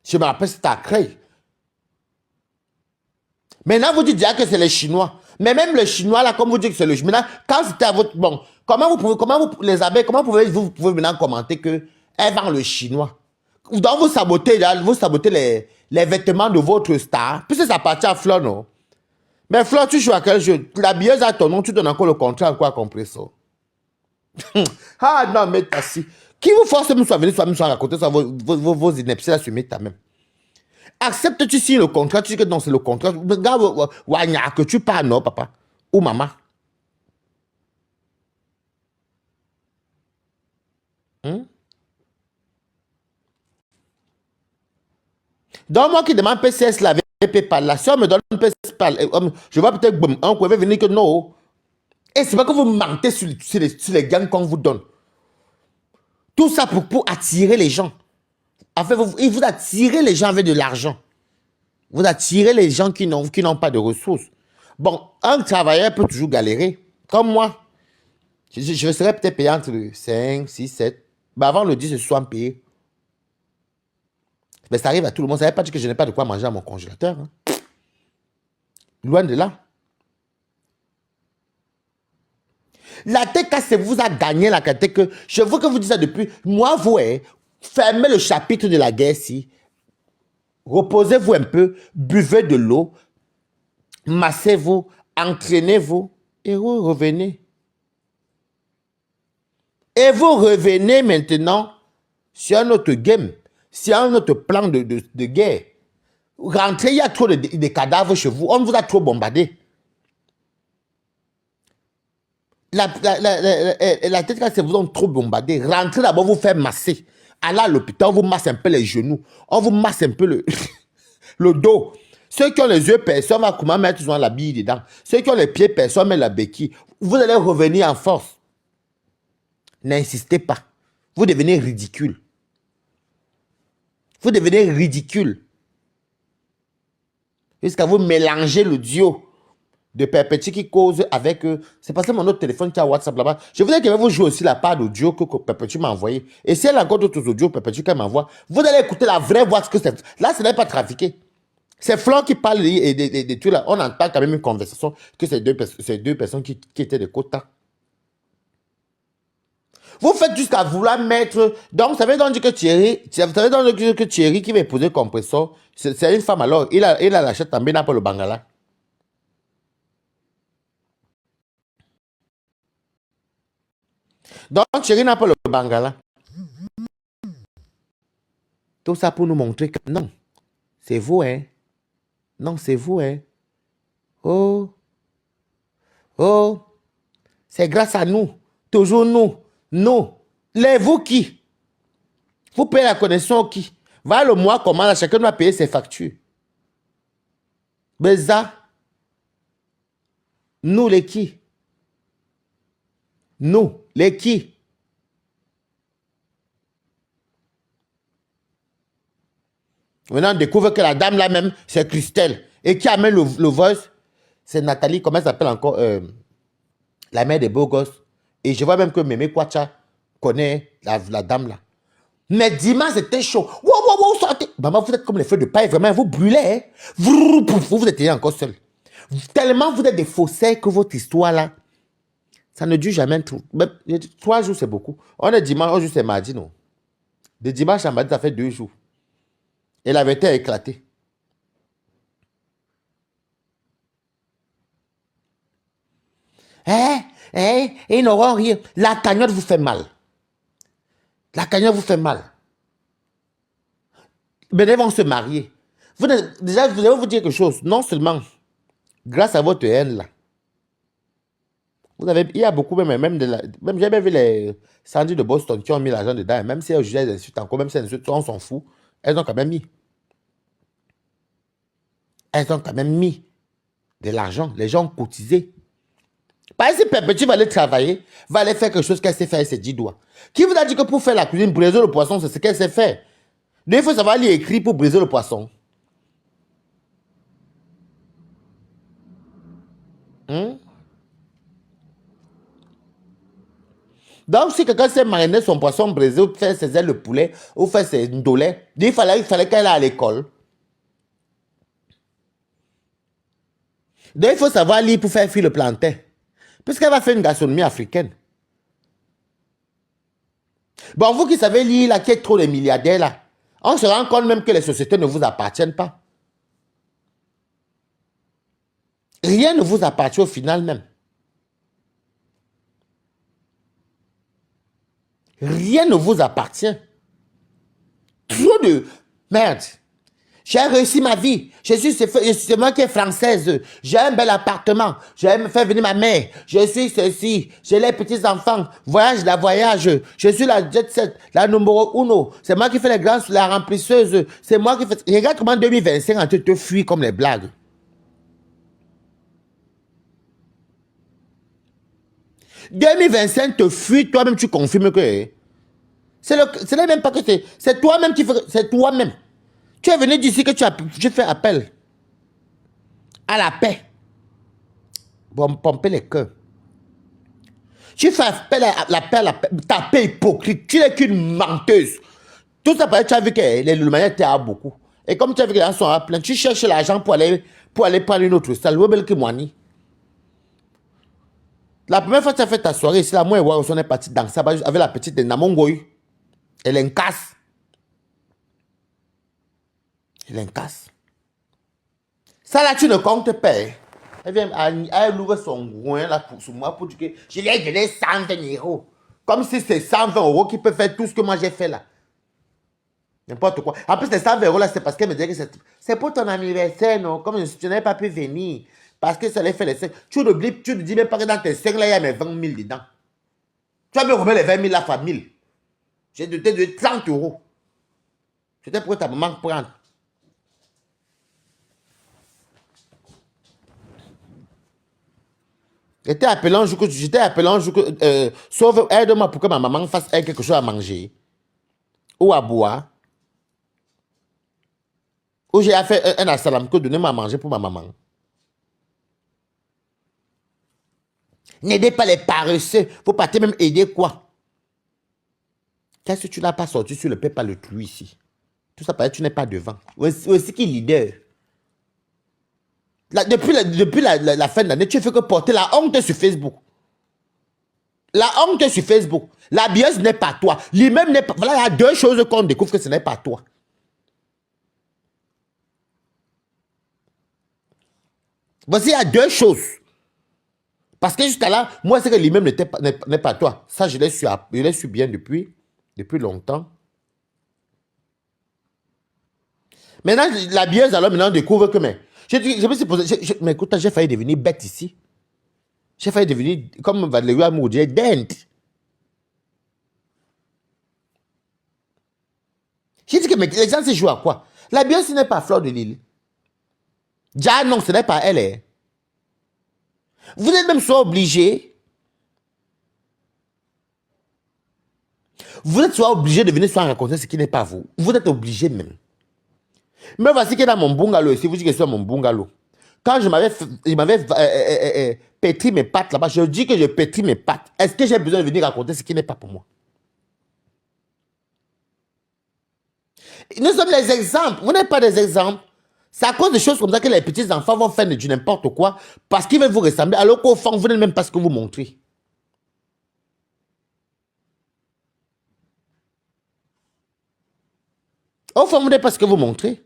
Je me rappelle, c'était à Creil. Maintenant, vous dites déjà que c'est les Chinois. Mais même les Chinois, là, comme vous dites que c'est le Chinois, quand c'était à votre... Bon, les abeilles, comment vous pouvez maintenant commenter qu'elles vendent le Chinois? Donc, vous sabotez les vêtements de votre star. Puisque ça appartient à Fleur, non? Mais Fleur, tu joues à quel jeu? La bieuse a ton nom, tu donnes encore le contrat à quoi compresseur? Ah non, mais t'as si. Qui vous force de venir raconter ça, vos inepties là sur Meta même? Acceptes-tu signes le contrat? Tu dis que non, c'est le contrat. Regarde, que tu parles, non, papa? Ou maman? Donc, moi qui demande PCS, la VP par la soeur me donne PCS par. Je vois peut-être un coup, venir que non. Et c'est pas que vous mentez sur les gangs qu'on vous donne. Tout ça pour attirer les gens. En fait, vous attirez les gens avec de l'argent. Vous attirez les gens qui n'ont pas de ressources. Bon, un travailleur peut toujours galérer. Comme moi. Je serais peut-être payé entre 5, 6, 7. Mais avant le 10, je suis payé. Mais ça arrive à tout le monde. Ça ne veut pas dire que je n'ai pas de quoi manger à mon congélateur. Hein. Loin de là. La TKC vous a gagné la qualité que... Je veux que vous disiez ça depuis... Moi, vous, fermez le chapitre de la guerre ici. Reposez-vous un peu. Buvez de l'eau. Massez-vous. Entraînez-vous. Et vous revenez. Et vous revenez maintenant sur un autre game. Sur un autre plan de guerre. Rentrez, il y a trop de cadavres chez vous. On vous a trop bombardé. La tête c'est vous ont trop bombardé. Rentrez d'abord, vous faire masser. Allez à l'hôpital, on vous masse un peu les genoux. On vous masse un peu le dos. Ceux qui ont les yeux percés, on va comment mettre la bille dedans. Ceux qui ont les pieds percés, on met la béquille. Vous allez revenir en force. N'insistez pas. Vous devenez ridicule. Vous devenez ridicule. Jusqu'à vous mélanger le duo de Perpétue qui cause avec eux. C'est parce que mon autre téléphone qui a WhatsApp là-bas. Je voudrais que vous jouez aussi la part d'audio que Perpétue m'a envoyé. Et si elle a encore d'autres audios Perpétue qu'elle m'envoie, vous allez écouter la vraie voix. Ce que c'est. Là, ce n'est pas trafiqué. C'est Flore qui parle et tout là. On entend quand même une conversation que ces deux personnes qui étaient de quota. Vous faites jusqu'à vouloir mettre... Donc, ça veut donc dire que Thierry... Ça veut donc dire que Thierry qui va épouser compresseur, c'est une femme alors. Il a l'achète en bien pour le Bangala. Donc, Thierry n'a pas le Bangala. Tout ça pour nous montrer que non, c'est vous, hein. Non, c'est vous, hein. Oh, oh, c'est grâce à nous. Toujours nous. Nous. Les vous qui? Vous payez la connexion qui? Va le mois comment là, chacun doit payer ses factures. Mais ça, nous les qui? Nous, les qui? Maintenant, on découvre que la dame là même, c'est Christelle. Et qui amène le voice, c'est Nathalie, comment elle s'appelle encore la mère des beaux gosses. Et je vois même que Mémé Kwacha connaît la dame là. Mais dimanche, c'était chaud. Wow, wow, wow, sortez. Maman, vous êtes comme les feux de paille, vraiment, vous brûlez. Hein? Vous êtes encore seul. Tellement vous êtes des faussaires que votre histoire là, ça ne dure jamais trop. 3 jours, c'est beaucoup. On est dimanche, aujourd'hui, c'est mardi, non? De dimanche à mardi, ça fait 2 jours. Et la vérité a éclaté. Ils n'auront rien. La cagnotte vous fait mal. La cagnotte vous fait mal. Mais ils vont se marier. Déjà, je vais vous dire quelque chose. Non seulement, grâce à votre haine là, il y a beaucoup, même j'ai même vu les Sandy de Boston qui ont mis l'argent dedans. Même si elles jugent les insultes encore, même si elles insultent, on s'en fout. Elles ont quand même mis. Elles ont quand même mis de l'argent. Les gens ont cotisé. Par exemple, Perpétue va aller travailler, va aller faire quelque chose qu'elle sait faire, elle s'est 10 doigts. Qui vous a dit que pour faire la cuisine, briser le poisson, c'est ce qu'elle sait faire? Il faut savoir lire écrit pour briser le poisson. Donc, si quelqu'un sait mariner son poisson brisé, ou faire ses ailes de poulet, ou faire ses ndolets, il fallait qu'elle aille à l'école. Donc, il faut savoir lire pour faire fuir le plantain. Puisqu'elle va faire une gastronomie africaine. Bon, vous qui savez lire, là, qui êtes trop les milliardaires, là, on se rend compte même que les sociétés ne vous appartiennent pas. Rien ne vous appartient au final même. Rien ne vous appartient. Trop de... Merde. J'ai réussi ma vie. C'est moi qui est française. J'ai un bel appartement. J'ai fait venir ma mère. Je suis ceci. J'ai les petits-enfants. Voyage, la voyage. Je suis la jet set, la numéro 1. C'est moi qui fais la remplisseuse. C'est moi qui fais... Regarde comment 2025, on te fuit comme les blagues. 2025 te fuit, toi-même tu confirmes que... Ce n'est même pas que c'est toi-même qui fais... C'est toi-même. Tu es venu d'ici que tu fais appel à la paix. Bon, pomper les cœurs. Tu fais appel la paix, ta paix hypocrite. Tu n'es qu'une menteuse. Tout ça parce que tu as vu que le manière t'es à beaucoup. Et comme tu as vu que les gens sont à plein, tu cherches l'argent pour aller prendre une autre salle. La première fois que tu as fait ta soirée, c'est la moi et moi, on est parti danser avec la petite de Namongoy. Elle est en casse. Elle est en casse. Ça là, tu ne comptes pas. Elle vient à ouvrir son groin là pour moi pour dire que je lui ai donné 120 euros. Comme si c'est 120 euros qui peut faire tout ce que moi j'ai fait là. N'importe quoi. En plus, les 120 euros là, c'est parce qu'elle me disait que c'est pour ton anniversaire, non? Comme tu n'avais pas pu venir. Parce que ça allait faire les 5. Tu l'oublies, tu ne dis même pas que dans tes 5 là, il y a mes 20 000 dedans. Tu vas me remettre les 20 000 la famille. J'ai donné 30 euros. C'était pour ta maman prendre. J'étais appelant, sauve, aide-moi pour que ma maman fasse quelque chose à manger. Ou à boire. Ou j'ai fait un assalam que donner à manger pour ma maman. N'aidez pas les paresseux. Faut pas même aider quoi? Qu'est-ce que tu n'as pas sorti sur le paix, pas le clou ici? Tout ça parce que tu n'es pas devant. Aussi qui est leader. Là, depuis la fin de l'année, tu fais que porter la honte sur Facebook. La honte sur Facebook. La biose n'est pas toi. Lui-même n'est pas... Voilà, il y a deux choses qu'on découvre que ce n'est pas toi. Voici, il y a deux choses. Parce que jusqu'à là, moi, c'est que lui-même n'est pas toi. Ça, je l'ai su bien depuis longtemps. Maintenant, la biaise, alors, maintenant, découvre que, mais, je me suis posé, mais écoute, j'ai failli devenir bête ici. J'ai failli devenir, comme Valérie Amour dit, dente. J'ai dit que, mais les gens se jouent à quoi? La biaise, ce n'est pas Fleur de Lille. Déjà, non, ce n'est pas elle. Hein. Vous êtes même soit obligé. Vous êtes soit obligé de venir soit raconter ce qui n'est pas vous. Vous êtes obligé même. Mais voici que dans mon bungalow, si vous dites que c'est mon bungalow, quand je m'avais pétri mes pattes là-bas, je dis que je pétris mes pattes. Est-ce que j'ai besoin de venir raconter ce qui n'est pas pour moi? Nous sommes les exemples. Vous n'êtes pas des exemples. C'est à cause de choses comme ça que les petits enfants vont faire du n'importe quoi parce qu'ils veulent vous ressembler alors qu'au fond, vous n'êtes même pas ce que vous montrez. Au fond, vous n'êtes pas ce que vous montrez.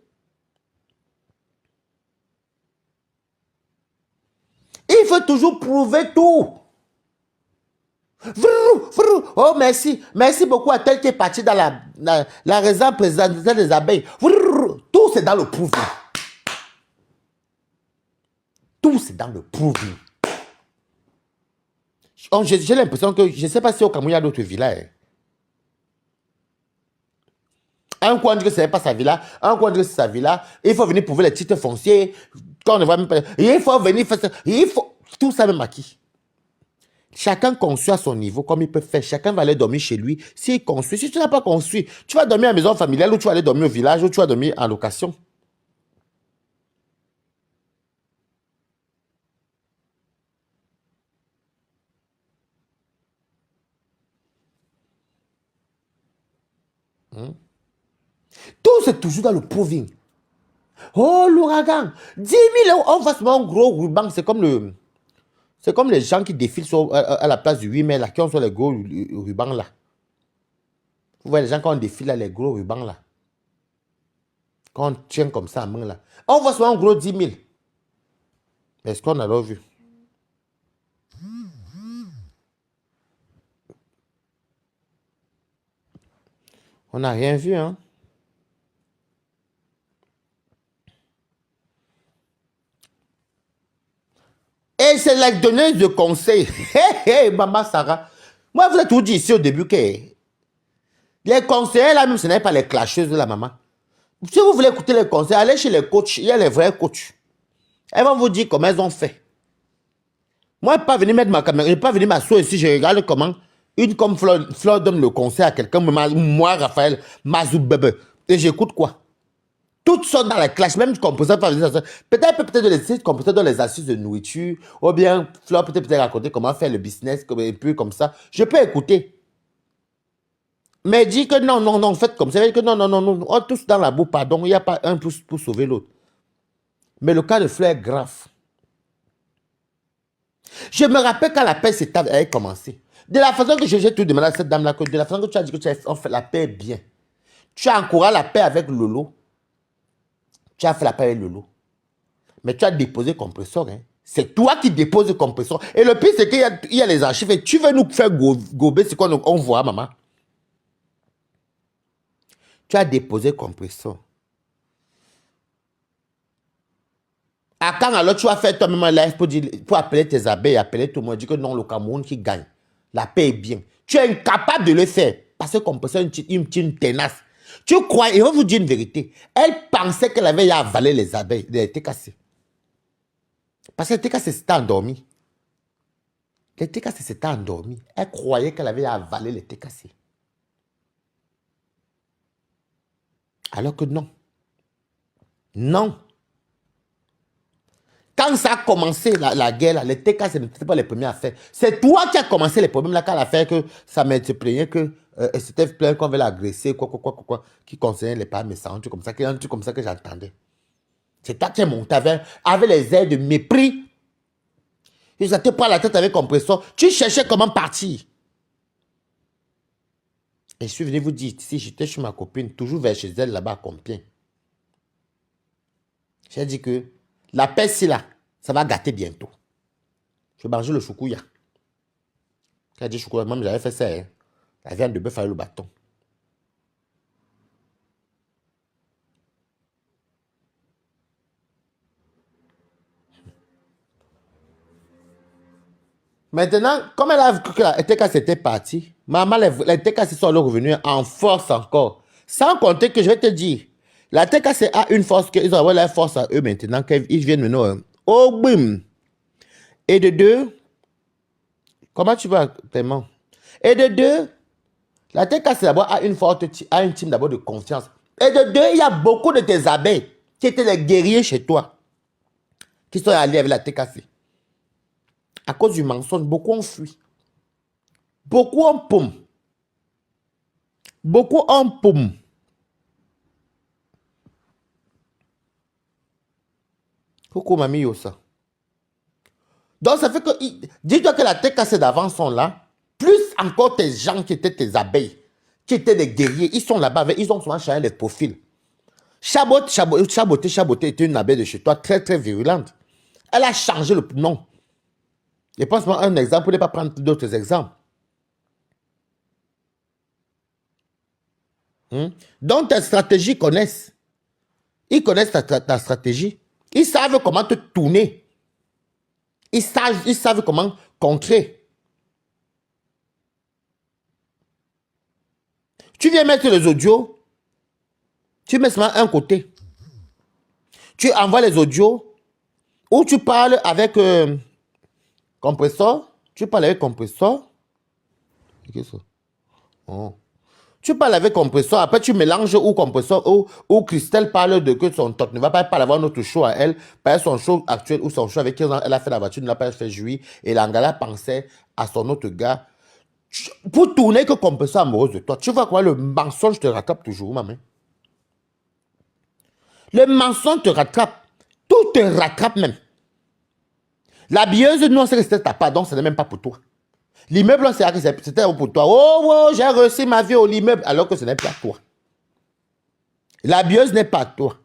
Il faut toujours prouver tout. Oh, merci. Merci beaucoup à tel qui est parti dans la réserve présidentielle des abeilles. Tout, c'est dans le prouver. Tout, c'est dans le prouver. J'ai l'impression que, je ne sais pas si au Cameroun, il y a d'autres villas. Hein. Un coin dit que ce n'est pas sa villa, un coin dit que c'est sa villa. Il faut venir prouver les titres fonciers. Quand on ne voit même pas. Il faut venir faire ça. Il faut. Tout ça même acquis. Chacun construit à son niveau comme il peut faire. Chacun va aller dormir chez lui. S'il construit, si tu n'as pas construit, tu vas dormir à la maison familiale ou tu vas aller dormir au village ou tu vas dormir en location. Tout, c'est toujours dans le proving. Oh, l'ouragan. 10 000 euros. On va se mettre un gros ruban. C'est comme les gens qui défilent à la place du 8 mai, là, qui ont sur les gros rubans là. Vous voyez les gens quand on défile là, les gros rubans là. Quand on tient comme ça à main là. On va se mettre un gros 10 000. Est-ce qu'on a vu? On n'a rien vu, hein. Et c'est la donneuse de conseils. Hé, maman Sarah. Moi, vous avez tout dit ici au début que les conseillers là, même ce n'est pas les clasheuses de la maman. Si vous voulez écouter les conseils, allez chez les coachs. Il y a les vrais coachs. Elles vont vous dire comment elles ont fait. Moi, je ne vais pas venir mettre ma caméra, je ne vais pas venir m'asseoir ici, je regarde comment une comme Fleur donne le conseil à quelqu'un, moi, Raphaël, Mazoubebe, et j'écoute quoi? Toutes sont dans la clash, même compresseur. Peut-être de laisser compresseur dans les astuces de nourriture, ou bien Fleur peut-être raconter comment faire le business, un peu comme ça. Je peux écouter. Mais dis que non, non, non, faites comme ça. Que non, non, non, non, on est tous dans la boue, pardon. Il n'y a pas un pour sauver l'autre. Mais le cas de Fleur est grave. Je me rappelle quand la paix avait commencé. De la façon que j'ai tout demandé à cette dame-là, de la façon que tu as dit que tu as fait la paix bien. Tu as encouragé la paix avec Lolo. Tu as fait la paix avec Lolo. Mais tu as déposé compresseur. Hein. C'est toi qui déposes le compresseur. Et le pire, c'est qu'il y a les archives. Et tu veux nous faire gober ce qu'on voit, maman. Tu as déposé compresseur. À quand alors tu vas faire toi-même un live pour appeler tes abeilles, appeler tout le monde, dire que non, le Cameroun qui gagne. La paix est bien. Tu es incapable de le faire. Parce que compresseur une tenace. Tu crois, et on va vous dire une vérité. Elle pensait qu'elle avait avalé les abeilles. Elle était cassée. Parce que TKC s'était endormi. Les TKC s'étaient endormis. Elle croyait qu'elle avait avalé les TKC. Alors que non. Non. Quand ça a commencé, la guerre, les TKC n'étaient pas les premiers à faire. C'est toi qui as commencé les problèmes là, quand elle a fait que ça m'a été plaigné que c'était plein qu'on veut l'agresser, quoi, qui concernait les parents méchants, un truc comme ça que j'entendais. C'est toi qui es monté avec les airs de mépris. Et ça te prend la tête avec compresseur. Tu cherchais comment partir. Et je suis venu vous dire, si j'étais chez ma copine, toujours vers chez elle, là-bas à Compiègne. J'ai dit que la paix, si là, ça va gâter bientôt. Je vais manger le choukouya. Quand elle dit choukouya, même j'avais fait ça. Hein. La viande de bœuf avec le bâton. Maintenant, comme elle a vu que la TKC était partie, maman, les TKC sont revenus en force encore. Sans compter que je vais te dire, la TKC a une force qu'ils ont la force à eux maintenant, qu'ils viennent maintenant. Oh, bim! Et de deux, comment tu vas, Clément? Et de deux, la TKC d'abord a une team d'abord de confiance. Et de deux, il y a beaucoup de tes abeilles qui étaient des guerriers chez toi, qui sont allés avec la TKC. À cause du mensonge, beaucoup ont fui. Beaucoup ont poum. Beaucoup ont poum. Coucou, mamie Yossa. Donc, ça fait que, dis-toi que la TKC d'avant sont là, plus encore tes gens qui étaient tes abeilles, qui étaient des guerriers, ils sont là-bas, ils ont souvent changé les profils. Chaboté était une abeille de chez toi, très, très virulente. Elle a changé le nom. Je pense à un exemple, pour ne pas prendre d'autres exemples. Donc, ta stratégie connaissent. Ils connaissent ta stratégie. Ils savent comment te tourner. Ils savent comment contrer. Tu viens mettre les audios. Tu mets seulement un côté. Tu envoies les audios. Ou tu parles avec compresseur. Tu parles avec compresseur. Qu'est-ce que c'est? Oh. Tu parles avec compresseur, après tu mélanges ou compresseur ou Christelle parle de que son top ne va pas avoir notre show à elle, par son show actuel ou son show avec qui elle a fait la voiture, ne l'a pas fait jouir, et l'Angala pensait à son autre gars. Pour tourner que compresseur amoureuse de toi, tu vois quoi, le mensonge te rattrape toujours, maman. Le mensonge te rattrape, tout te rattrape même. La bieuse, non, c'est que c'était ta part, donc ce n'est même pas pour toi. L'immeuble, c'était pour toi. Oh, j'ai reçu ma vie au l'immeuble, alors que ce n'est pas toi. La bieuse n'est pas toi.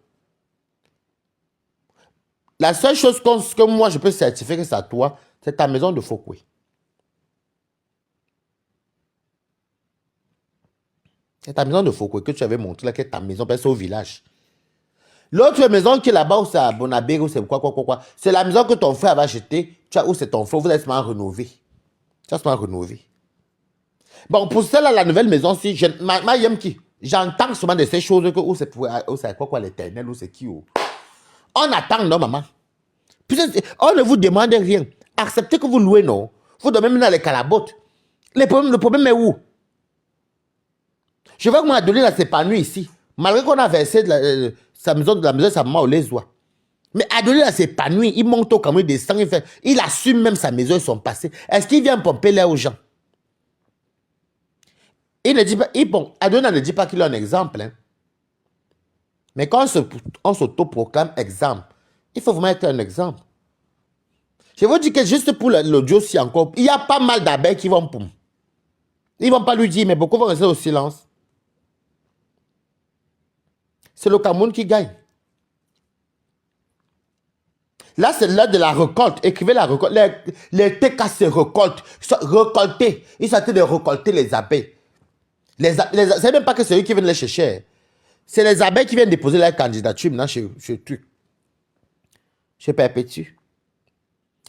La seule chose que moi, je peux certifier que c'est à toi, c'est ta maison de Fokwe. C'est ta maison de Fokwe que tu avais montré, là, que ta maison, c'est au village. L'autre maison qui est là-bas, où c'est à Bonabé, où c'est quoi. C'est la maison que ton frère avait achetée, où c'est ton frère, vous allez seulement rénover. Tu vas seulement rénover. Bon, pour celle-là, la nouvelle maison, si j'entends souvent de ces choses que où c'est quoi l'éternel, où c'est qui. On attend, non, maman. On ne vous demande rien. Acceptez que vous louez, non. Vous dormez même dans les calabotes. Le problème est où? Je vais m'adonner à s'épanouir ici. Malgré qu'on a versé de sa maison de sa maman au Lézois. Mais Adonis s'épanouit, il monte au camion, il descend, il assume même sa maison et son passé. Est-ce qu'il vient pomper l'air aux gens? Il ne dit pas, bon, Adonis ne dit pas qu'il est un exemple. Hein. Mais quand on s'auto-proclame exemple, il faut vraiment être un exemple. Je vous dis que juste pour l'audio, si encore, il y a pas mal d'abeilles qui vont poum. Ils ne vont pas lui dire, mais beaucoup vont rester au silence. C'est le Cameroun qui gagne. Là, c'est l'heure de la récolte. Écrivez la récolte. Les TK se récoltent. Récolter. Ils sont en train de récolter les abeilles. C'est même pas que c'est eux qui viennent les chercher. C'est les abeilles qui viennent déposer leur candidature maintenant chez Perpétue.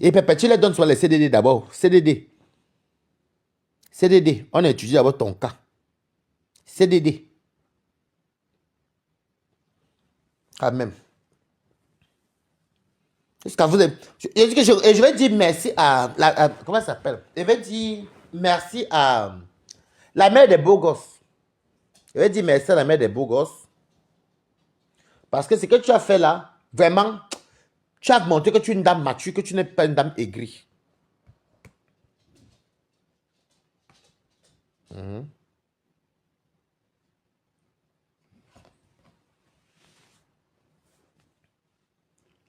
Et Perpétue les donne sur les CDD d'abord. CDD. CDD. On étudie d'abord ton cas. CDD. Quand même. Je vais dire merci à... comment ça s'appelle? Je vais dire merci à la mère des beaux gosses. Je vais dire merci à la mère des beaux gosses. Parce que ce que tu as fait là, vraiment, tu as montré que tu es une dame mature, que tu n'es pas une dame aigrie.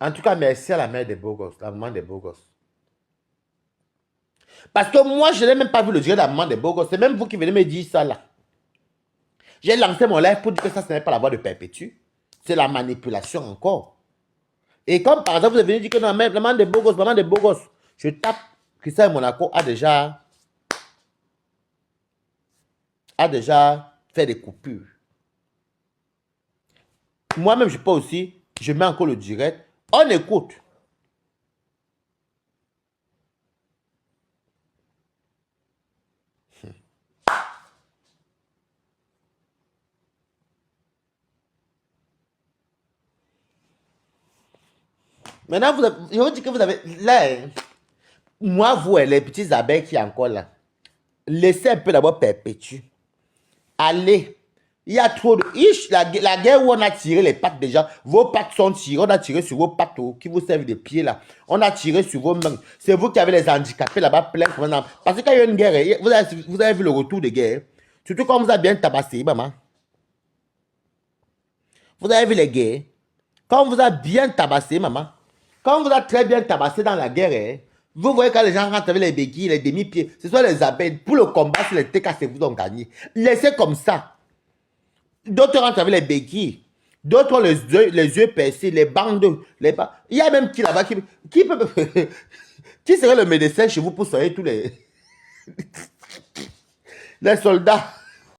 En tout cas, merci à la mère des beaux gosses, la maman des beaux gosses. Parce que moi, je n'ai même pas vu le direct de la maman des beaux gosses. C'est même vous qui venez me dire ça là. J'ai lancé mon live pour dire que ça, ce n'est pas la voix de Perpétue. C'est la manipulation encore. Et comme par exemple, vous avez dit que non, la maman des beaux gosses, je tape, Christian Monaco a déjà fait des coupures. Moi-même, je peux aussi, je mets encore le direct. On écoute. Maintenant, je vous dis que vous avez... Là, moi, vous et les petits abeilles qui sont encore là, laissez un peu d'abord Perpétue. Allez. Il y a trop de... La guerre où on a tiré les pattes déjà, vos pattes sont tirées, on a tiré sur vos pattes qui vous servent de pieds là. On a tiré sur vos mains. C'est vous qui avez les handicapés là-bas plein. Parce que quand il y a une guerre, vous avez vu le retour de guerre. Surtout quand vous avez bien tabassé, maman. Vous avez vu les guerres. Quand on vous a bien tabassé, maman. Quand on vous a très bien tabassé dans la guerre, vous voyez quand les gens rentrent avec les béquilles, les demi-pieds, ce sont les abeilles. Pour le combat, c'est les TKC vous ont gagné. Laissez comme ça. D'autres rentrent avec les béquilles. D'autres ont les yeux percés, les bandes. Il y a même qui là-bas qui peut... qui serait le médecin chez vous pour soigner tous les soldats?